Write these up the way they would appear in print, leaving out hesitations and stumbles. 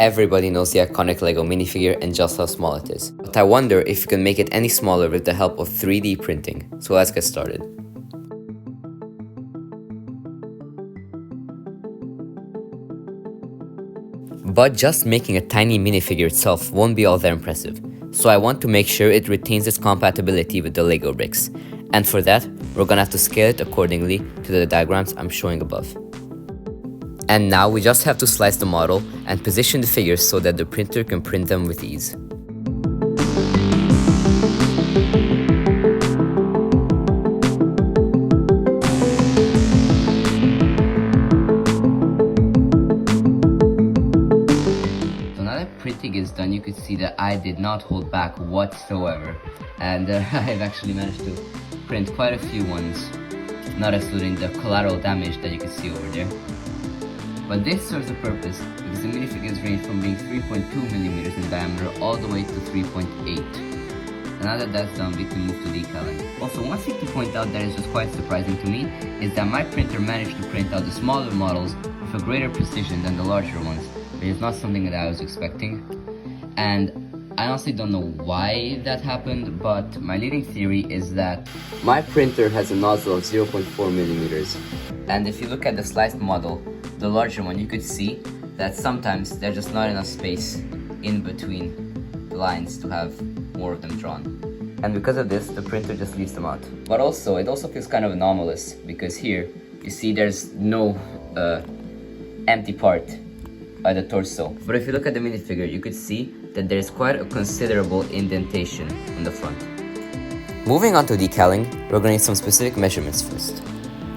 Everybody knows the iconic LEGO minifigure and just how small it is. But I wonder if you can make it any smaller with the help of 3D printing. So let's get started. But just making a tiny minifigure itself won't be all that impressive. So I want to make sure it retains its compatibility with the LEGO bricks. And for that, we're gonna have to scale it accordingly to the diagrams I'm showing above. And now we just have to slice the model and position the figures so that the printer can print them with ease. So now that printing is done, you can see that I did not hold back whatsoever. And I've actually managed to print quite a few ones, not excluding the collateral damage that you can see over there. But this serves a purpose because the minifigures range from being 3.2mm in diameter all the way to 3.8. And now that that's done, we can move to decaling. Also, one thing to point out that is just quite surprising to me is that my printer managed to print out the smaller models with a greater precision than the larger ones, which is not something that I was expecting. And I honestly don't know why that happened, but my leading theory is that my printer has a nozzle of 0.4mm. And if you look at the sliced model, the larger one, you could see that sometimes there's just not enough space in between the lines to have more of them drawn. And because of this, the printer just leaves them out. But also, it also feels kind of anomalous because here, you see there's no empty part by the torso. But if you look at the minifigure, you could see that there's quite a considerable indentation on the front. Moving on to decaling, we're going to need some specific measurements first.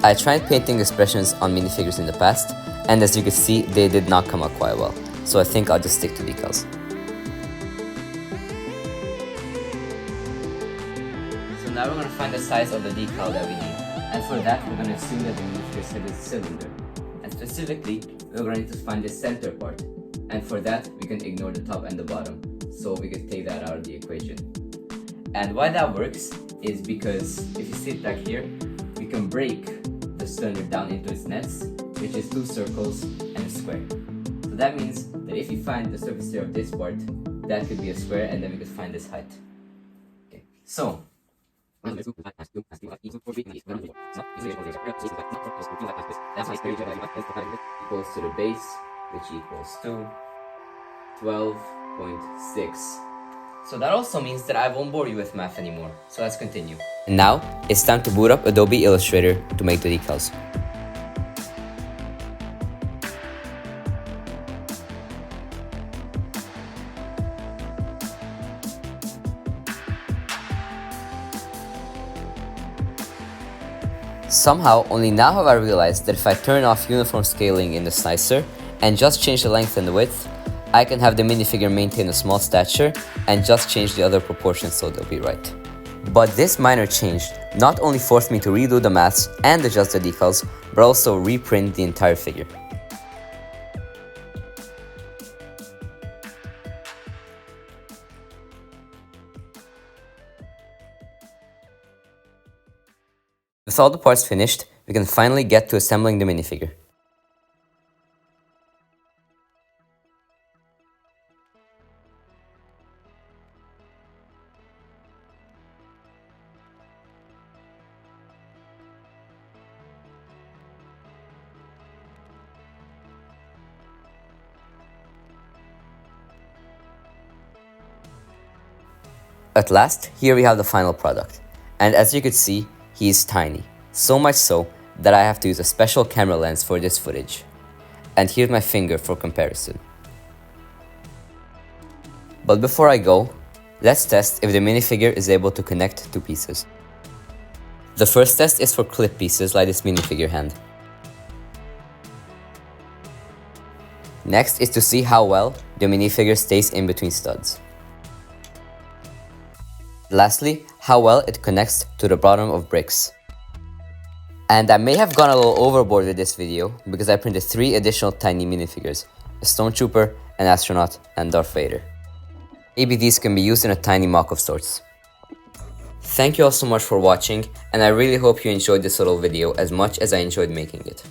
I tried painting expressions on minifigures in the past, and as you can see, they did not come out quite well. So I think I'll just stick to decals. So now we're going to find the size of the decal that we need. And for that, we're going to assume that the minifigure's head is a cylinder. And specifically, we're going to need to find the center part. And for that, we can ignore the top and the bottom. So we can take that out of the equation. And why that works is because if you see it back here, we can break the cylinder down into its nets, which is 2 circles and a square. So that means that if you find the surface area of this part, that could be a square, and then we could find this height. Okay, so equals to the base, which equals to 12.6. So that also means that I won't bore you with math anymore. So let's continue. And now it's time to boot up Adobe Illustrator to make the decals. Somehow, only now have I realized that if I turn off uniform scaling in the slicer and just change the length and the width, I can have the minifigure maintain a small stature and just change the other proportions so they'll be right. But this minor change not only forced me to redo the maths and adjust the decals, but also reprint the entire figure. With all the parts finished, we can finally get to assembling the minifigure. At last, here we have the final product. And as you could see, he is tiny. So much so that I have to use a special camera lens for this footage. And here's my finger for comparison. But before I go, let's test if the minifigure is able to connect two pieces. The first test is for clip pieces like this minifigure hand. Next is to see how well the minifigure stays in between studs. Lastly, how well it connects to the bottom of bricks. And I may have gone a little overboard with this video because I printed 3 additional tiny minifigures, a Stormtrooper, an astronaut, and Darth Vader. Maybe these can be used in a tiny mock of sorts. Thank you all so much for watching, and I really hope you enjoyed this little video as much as I enjoyed making it.